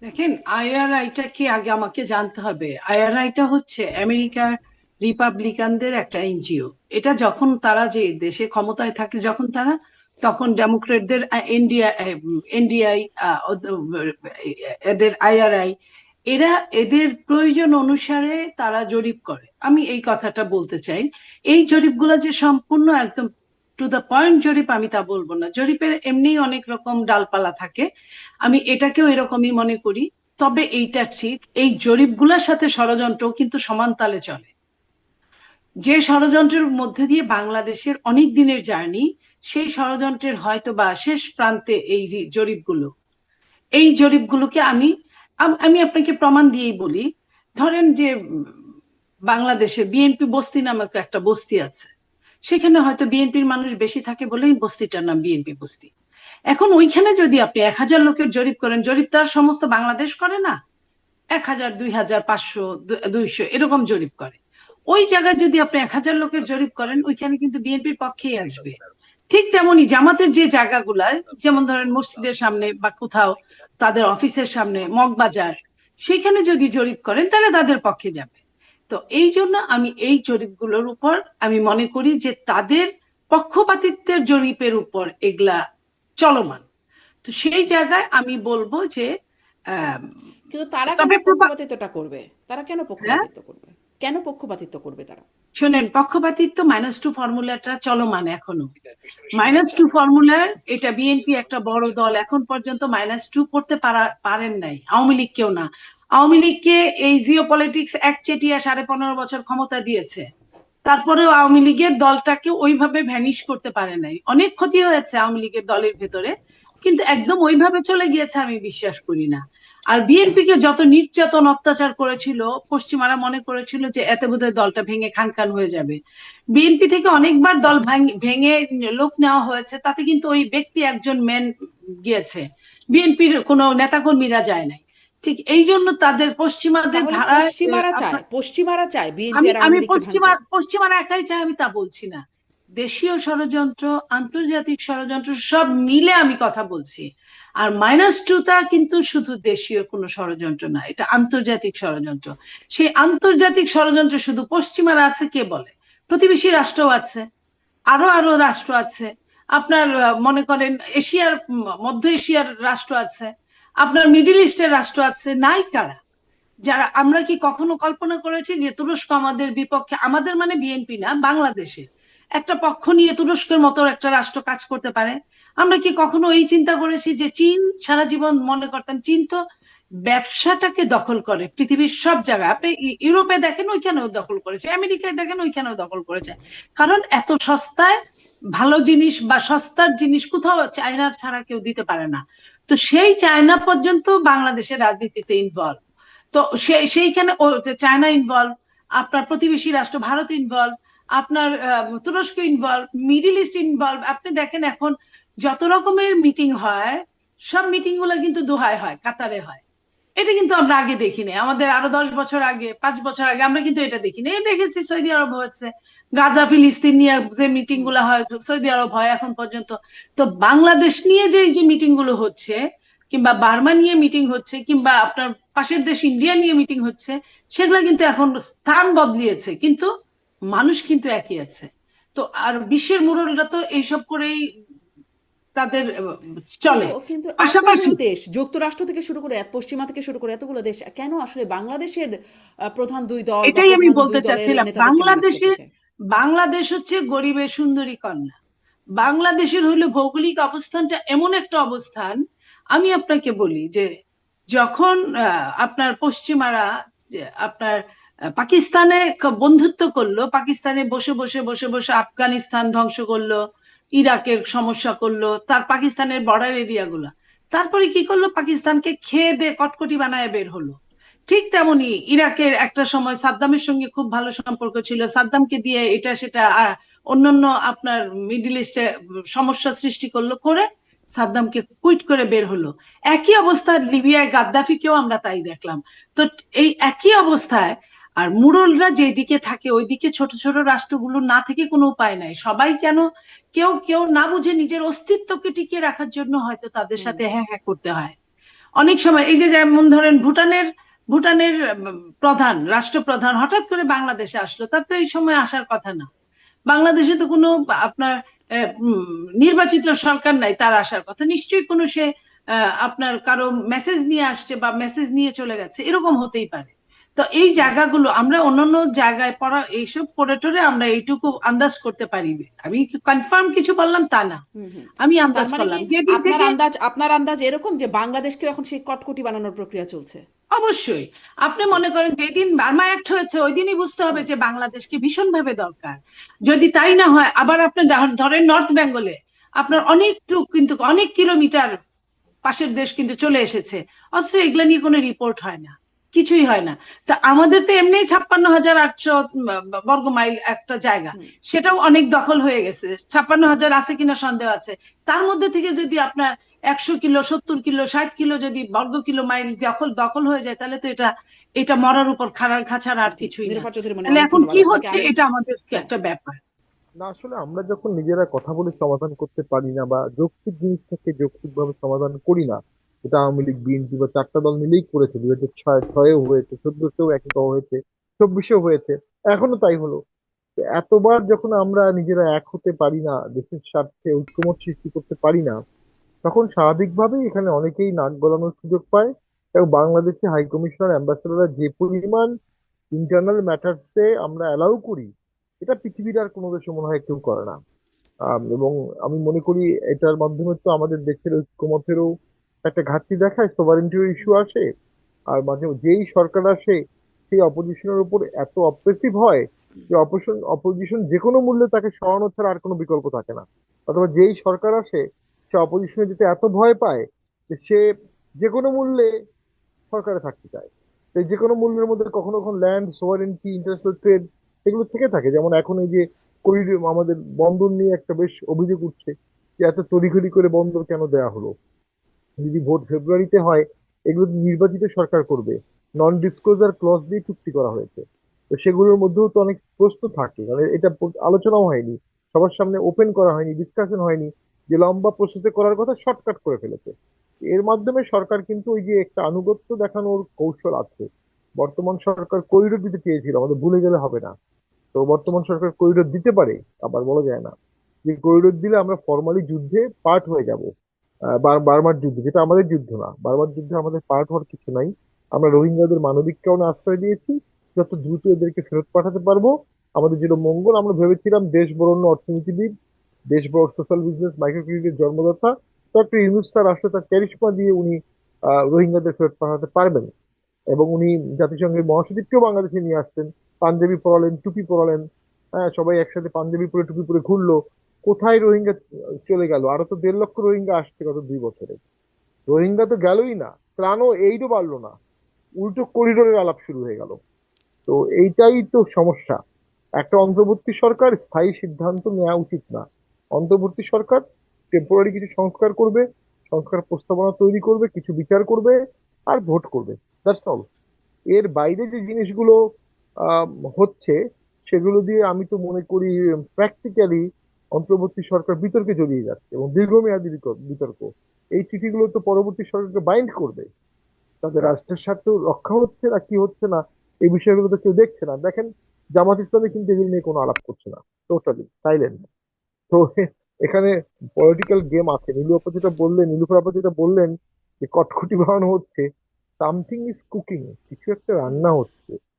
দেখেন, আইআরআইটা কি আগে আমাকে জানতে হবে। আইআরআইটা হচ্ছে আমেরিকার রিপাবলিকানদের একটা এনজিও। এটা যখন তারা যে দেশে ক্ষমতায় থাকে, যখন তারা, তখন ডেমোক্রেটদের এনডিআই, এদের আইআরআই, এরা এদের প্রয়োজন অনুসারে তারা জরিপ করে। আমি এই কথাটা বলতে চাই। এই জরিপগুলো যে সম্পূর্ণ একদম টু দ্য পয়েন্ট জরিপ, আমি তা বলবো না। জরিপের এমনি অনেক রকম ডালপালা থাকে, আমি এটাকেও এরকমই মনে করি। তবে এইটা ঠিক, এই জরিপগুলোর সাথে ষড়যন্ত্র কিন্তু সমান তালে চলে। যে ষড়যন্ত্রের মধ্যে দিয়ে বাংলাদেশের অনেক দিনের জার্নি, সেই ষড়যন্ত্রের হয়তো বা শেষ প্রান্তে এই জরিপগুলো, এই জরিপগুলোকে আমি আমি আপনাকে প্রমাণ দিয়েই বলি। ধরেন যে বাংলাদেশে বিএনপি বস্তি নামক একটা বস্তি আছে, সেখানে হয়তো বিএনপির মানুষ বেশি থাকে বলেই বস্তিটার নাম বিএনপি বস্তি। এখন ওইখানে যদি আপনি 1,000 লোকের জরিপ করেন, জরিপ তো আর সমস্ত বাংলাদেশ করে না, 1,000, 2,000, 500, 200 এরকম জরিপ করে। ওই জায়গায় যদি আপনি 1,000 লোকের জরিপ করেন, ওইখানে কিন্তু বিএনপির পক্ষেই আসবে। ঠিক তেমনি জামাতের যে জায়গাগুলায়, যেমন ধরেন মসজিদের সামনে বা কোথাও তাদের অফিসের সামনে, মগবাজার, সেখানে যদি জরিপ করেন তাহলে তাদের পক্ষে যাবে। তো এই জন্য আমি এই জরিপগুলোর উপর আমি মনে করি যে তাদের পক্ষপাতিত্বের জরিপের উপর এগুলা চলমান। তো সেই জায়গায় আমি বলবো যে আহ, কিন্তু তারা কেন তবে পক্ষপাতিত্বটা করবে? তারা কেন হ্যাঁ, পক্ষপাতিত্ব করবে? কেন পক্ষপাতিত্ব করবে তারা? শোনেন, পক্ষপাতিত্ব -2 ফর্মুলাটা চলমান এখনো। -2 ফর্মুলার, এটা বিএনপি একটা বড় দল, এখন পর্যন্ত -2 করতে পারেন নাই, আওয়ামী লীগ কেউ না। আওয়ামী লীগকে এই জিও পলিটিক্স একচেটিয়া 15.5 বছর ক্ষমতা দিয়েছে, তারপরেও আওয়ামী লীগের দলটাকে ওইভাবে ভ্যানিশ করতে পারে নাই। অনেক ক্ষতি হয়েছে আওয়ামী লীগের দলের ভেতরে, কিন্তু একদম ওইভাবে চলে গিয়েছে আমি বিশ্বাস করি না। আর বিএনপি কে যত নির্যাতন অত্যাচার করেছিল, পশ্চিমারা মনে করেছিল যে এতে বোধহয় দলটা ভেঙে খান খান হয়ে যাবে। বিএনপি থেকে অনেকবার দল ভেঙে লোক নেওয়া হয়েছে, তাতে কিন্তু ওই ব্যক্তি একজন মেন গিয়েছে, বিএনপির কোনো নেতাকর্মীরা যায় নাই। ঠিক এই জন্য তাদের পশ্চিমাদের তাহলে ধারায় পশ্চিমারা চায় বিএনপি আমি আর আমি আওয়ামী লীগকে পশ্চিমা ভাঙতে। পশ্চিমারা একাই চাই আমি তা বলছি না। দেশীয় ষড়যন্ত্র, আন্তর্জাতিক ষড়যন্ত্র সব মিলে আমি কথা বলছি। আর -2টা কিন্তু শুধু দেশীয় কোনো ষড়যন্ত্র না, এটা আন্তর্জাতিক ষড়যন্ত্র। সেই আন্তর্জাতিক ষড়যন্ত্র শুধু পশ্চিমারা আছে কে বলে? প্রতিবেশী রাষ্ট্রও আছে, আরো আরো রাষ্ট্র আছে। আপনার মনে করেন এশিয়ার, মধ্য এশিয়ার রাষ্ট্র আছে, আপনার মিডিল ইস্টের রাষ্ট্র আছে, নাই কারা? যারা, আমরা কি কখনো কল্পনা করেছি যে তুরস্ক আমাদের বিপক্ষে, আমাদের মানে বিএনপি না, বাংলাদেশের একটা পক্ষ নিয়ে তুরস্কের মতো একটা রাষ্ট্র কাজ করতে পারে? আমরা কি কখনো এই চিন্তা করেছি যে চীন, সারা জীবন মনে করতাম চীন তো ব্যবসাটাকে দখল করে পৃথিবীর সব জায়গায়। আপনি ইউরোপে দেখেন ওইখানেও দখল করেছে, আমেরিকায় দেখেন ওইখানেও দখল করেছে। কারণ এত সস্তায় ভালো জিনিস বা সস্তার জিনিস কোথাও চায়নার ছাড়া কেউ দিতে পারে না। তো সেই চায়না পর্যন্ত বাংলাদেশের রাজনীতিতে ইনভলভ। তো সেইখানে ও যে চায়না ইনভলভ, আপনার প্রতিবেশী রাষ্ট্র ভারত ইনভলভ, আপনার তুরস্ক ইনভলভ, মিডিল ইস্ট ইনভলভ। আপনি দেখেন এখন যত রকমের মিটিং হয়, সব মিটিং গুলো কিন্তু দোহায় হয়, কাতারে হয়। এটা কিন্তু আমরা আগে দেখিনি, আমাদের আরো 10 বছর আগে, 5 বছর আগে আমরা কিন্তু এটা দেখিনি। এই দেখেছি সৌদি আরব হচ্ছে, গাজা ফিলিস্তিন নিয়ে যে মিটিং হুম। গুলো হয় সৌদি আরব হয় এখন পর্যন্ত। তো বাংলাদেশ নিয়ে যে এই যে মিটিং গুলো হচ্ছে, কিংবা বার্মা নিয়ে মিটিং হচ্ছে, কিংবা আপনার পাশের দেশ ইন্ডিয়া নিয়ে মিটিং হচ্ছে, সেগুলো কিন্তু এখন স্থান বদলিয়েছে, কিন্তু মানুষ কিন্তু একই আছে। তো আর বিশ্বের মুরব্বীরা তো এইসব করেই তাদের কিন্তু চলে। কিন্তু এতগুলো পাশাপাশি দেশ, যুক্তরাষ্ট্র থেকে শুরু করে পশ্চিমা থেকে শুরু করে এতগুলো দেশ কেন আসলে বাংলাদেশের প্রধান দুই দল বা এটাই আমি প্রধান দুই বলতে দলের চাচ্ছিলাম, নেতাদেরকে ম্যানেজ করতে বাংলাদেশে, চায়? বাংলাদেশ হচ্ছে গরিবের সুন্দরী কন্যা। বাংলাদেশের হলো ভৌগোলিক অবস্থানটা এমন একটা অবস্থান। আমি আপনাকে বলি যে যখন আপনার পশ্চিমারা, যে আপনার পাকিস্তানে বন্ধুত্ব করলো, পাকিস্তানে বসে বসে বসে বসে আফগানিস্তান ধ্বংস করলো, ইরাকের সমস্যা করলো, তার পাকিস্তানের বর্ডার এরিয়া গুলা, তারপরে কি করলো, পাকিস্তানকে খেয়ে দে কটকটি বানায় বের হলো। ঠিক তেমনি ইরাকের একটা সময় সাদ্দামের সঙ্গে খুব ভালো সম্পর্ক ছিল, সাদ্দামকে দিয়ে এটা সেটা অন্যান্য আপনার মিডিল ইস্টে সমস্যা সৃষ্টি করলো, করে সাদ্দামকে কুইট করে বের হলো। একই অবস্থা লিবিয়ায় গাদ্দাফিকেও আমরা তাই দেখলাম। তো এই একই অবস্থায়, আর মুরলরা যেদিকে থাকে ওইদিকে ছোট ছোট রাষ্ট্রগুলো না থেকে কোনো উপায় নাই, সবাই কেন, কেউ কেউ না বুঝে নিজের অস্তিত্বকে টিকিয়ে রাখার জন্য হয়তো তাদের হুম। সাথে হ্যাঁ হ্যাঁ করতে হয়। অনেক সময় এই যে যেমন ধরেন ভুটানের ভুটানের রাষ্ট্রপ্রধান হঠাৎ করে বাংলাদেশে আসলো, তার তো এই সময় আসার কথা না। বাংলাদেশে তো কোনো আপনার নির্বাচিত সরকার নাই, তার আসার কথা নিশ্চয়ই কোনো সে আপনার কারো মেসেজ নিয়ে আসছে বা মেসেজ নিয়ে চলে গেছে, এরকম হতেই পারে। তো এই জায়গাগুলো আমরা অন্যান্য জায়গায় পড়া এইসব পড়ে টরে আমরা এইটুকু আন্দাজ করতে পারি। আমি কনফার্ম কিছু বললাম তা না, হুম হুম। আমি তার আন্দাজ মানে কি করলাম যে দিক থেকে। আপনার আন্দাজ এরকম যে বাংলাদেশকে এখন সেই কটকটি বানানোর প্রক্রিয়া চলছে? অবশ্যই। আপনি জি। মনে করেন যেদিন বার্মা অ্যাক্ট হয়েছে ওই দিনই বুঝতে হবে হুম যে বাংলাদেশকে ভীষণভাবে দরকার। যদি তাই না হয়, আবার আপনি ধরেন নর্থ বেঙ্গলে আপনার হুম। অনেকটুকু কিন্তু অনেক কিলোমিটার পাশের দেশ কিন্তু চলে এসেছে, অথচ এগুলা নিয়ে কোনো রিপোর্ট হয় না, কিছুই হয় না। তা আমাদের তো এমনি 56,800 বর্গ মাইল একটা জায়গা, হুম। সেটাও অনেক দখল হয়ে গেছে। 56,000 আছে কিনা সন্দেহ আছে। তার মধ্যে থেকে যদি আপনার 100 কিলো, 70 কিলো, 60 কিলো যদি বর্গ কিলো মাইল দখল দখল হয়ে যায়, তাহলে তো এটা এটা মরার উপর খাড়ার খাছাড়া আর জি, কিছুই না। নিরুপা চৌধুরী তাহলে অনেক এখন ধন্যবাদ কি আপনাকে। হচ্ছে, আমি এটা আমাদের হ্যাঁ। একটা ব্যাপার। না, আসলে আমরা যখন নিজেরা কথা বলে সমাধান করতে পারি না বা যৌক্তিক জিনিসটাকে যৌক্তিকভাবে সমাধান করি না, এটা আওয়ামী লীগ বিএনপি বা চারটা দল মিলেই করেছে। 2006-এও হয়েছে, 14-তেও একই হয়েছে, 24-এও হয়েছে, এখনো তাই হলো। তো এতবার যখন আমরা নিজেরা এক হতে পারি না, দেশের স্বার্থে ঐক্যমত সৃষ্টি করতে পারি না, তখন স্বাভাবিকভাবেই এখানে অনেকেই নাক গলানোর সুযোগ পায়। এবং বাংলাদেশে হাই কমিশনার অ্যাম্বাসেডররা যে পরিমাণ ইন্টারনাল ম্যাটার্সে আমরা অ্যালাউ করি, এটা পৃথিবীর আর কোনো দেশে মনে হয় কেউ করে না। এবং আমি মনে করি এটার মাধ্যমে তো আমাদের দেশের ঐক্যমতেরও একটা ঘাটতি দেখায়, সোভারেন্টির ইস্যু আসে। আর মাঝে যেই সরকার আসে সেই অপোজিশনের উপর এত অপ্রেসিভ হয় যে অপোজিশন অপোজিশন যে কোনো মূল্যে তাকে সরানো ছাড়া আর কোনো বিকল্প থাকে না। অথবা যেই সরকার আসে সে অপোজিশনে যেতে এত ভয় পায় যে সে যে কোনো মূল্যে সরকারে থাকতে চায়। তো এই যে কোনো মূল্যের মধ্যে কখনো কখনো ল্যান্ড সোভারেন্টি, ইন্টারন্যাশনাল ট্রেড, এগুলো থেকে থাকে। যেমন এখন এই যে করিডোর, আমাদের বন্দর নিয়ে একটা বেশ অভিযোগ উঠছে যে এত তড়িঘড়ি করে বন্দর কেন দেয়া হলো। যদি ভোট ফেব্রুয়ারিতে হয়, এগুলো নির্বাচিত সরকার করবে, নন ডিসক্লোজার ক্লজ দিয়ে চুক্তি করা হয়েছে। তো সেগুলোর মধ্যেও তো অনেক প্রশ্ন থাকে, মানে এটা আলোচনাও হয়নি, সবার সামনে ওপেন করা হয়নি, ডিসকাশন হয়নি, যে লম্বা প্রসেসে করার কথা শর্টকাট করে ফেলেছে। এর মাধ্যমে সরকার কিন্তু ওই যে একটা আনুগত্য দেখানোর কৌশল আছে। বর্তমান সরকার করিডোর দিতে চেয়েছিল, আমাদের ভুলে গেলে হবে না। তো বর্তমান সরকার করিডোর দিতে পারে, আবার বলা যায় না যে করিডোর দিলে আমরা ফর্মালি যুদ্ধে পার্ট হয়ে যাব। বার্মার যুদ্ধ, যেটা আমাদের যুদ্ধ না, বার্মার যুদ্ধে আমাদের পার্ট হওয়ার কিছু নাই। আমরা রোহিঙ্গাদের মানবিক কারণে আশ্রয় দিয়েছি, যত দ্রুত এদেরকে ফেরত পাঠাতে পারবো আমাদের যেটা মঙ্গল। আমরা ভেবেছিলাম দেশ বরণ্য অর্থনীতিবিদ, দেশ বড় সোশ্যাল বিজনেস মাইক্রো ক্রেডিটের জন্মদাতা ডক্টর ইউনূস স্যার আসলে তার ক্যারিশমা দিয়ে উনি রোহিঙ্গাদের ফেরত পাঠাতে পারবেন। এবং উনি জাতিসংঘের মহাসচিবকেও বাংলাদেশে নিয়ে আসতেন, পাঞ্জাবি পরালেন, টুপি পরালেন। হ্যাঁ, সবাই একসাথে পাঞ্জাবি পরে টুপি পরে ঘুরলো। কোথায় রোহিঙ্গা চলে গেল? আরো তো 1.5 লক্ষ রোহিঙ্গা আসছে গত 2 বছরে। রোহিঙ্গা তো গেলই না, ত্রাণও এইটও বাড়লো না, উল্টো করিডোরের আলাপ শুরু হয়ে গেল। তো এইটাই তো সমস্যা। একটা অন্তর্বর্তী সরকার স্থায়ী সিদ্ধান্ত নেওয়া উচিত না। অন্তর্বর্তী সরকার টেম্পোরারি কিছু সংস্কার করবে, সংস্কার প্রস্তাবনা তৈরি করবে, কিছু বিচার করবে, আর ভোট করবে। That's all. এর বাইরে যে জিনিসগুলো আহ, হচ্ছে, সেগুলো দিয়ে আমি তো মনে করি প্র্যাকটিক্যালি অন্তর্বর্তী সরকার বিতর্কে জড়িয়ে যাচ্ছে, এবং দীর্ঘমেয়াদী বিতর্ক। এই চিঠিগুলো তো পরবর্তী সরকারকে বাইন্ড করবে। তাদের রাষ্ট্রের স্বার্থ রক্ষা হচ্ছে না কি হচ্ছে না, এই বিষয়গুলো তো কেউ দেখছে না। দেখেন, জামাত ইসলামী কিন্তু এগুলো নিয়ে কোনো আলাপ করছে না, টোটালি সাইলেন্ট। তো এখানে পলিটিক্যাল গেম আছে। নীলুফার আপা যেটা বললেন যে কটকটি বানানো হচ্ছে, সামথিং ইজ কুকিং, কিছু একটা রান্না হচ্ছে।